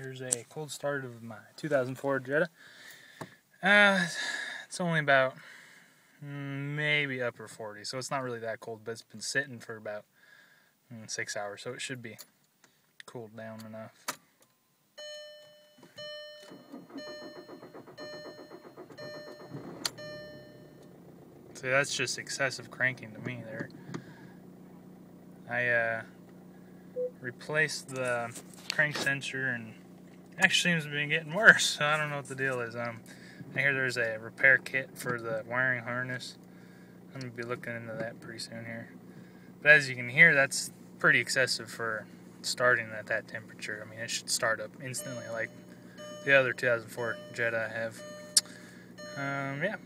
Here's a cold start of my 2004 Jetta. It's only about maybe upper 40, so it's not really that cold, but it's been sitting for about 6 hours, so it should be cooled down enough. So that's just excessive cranking to me there. I replaced the crank sensor and it actually seems to be getting worse, so I don't know what the deal is. I hear there's a repair kit for the wiring harness. I'm going to be looking into that pretty soon here. But as you can hear, that's pretty excessive for starting at that temperature. I mean, it should start up instantly like the other 2004 Jetta I have. Yeah.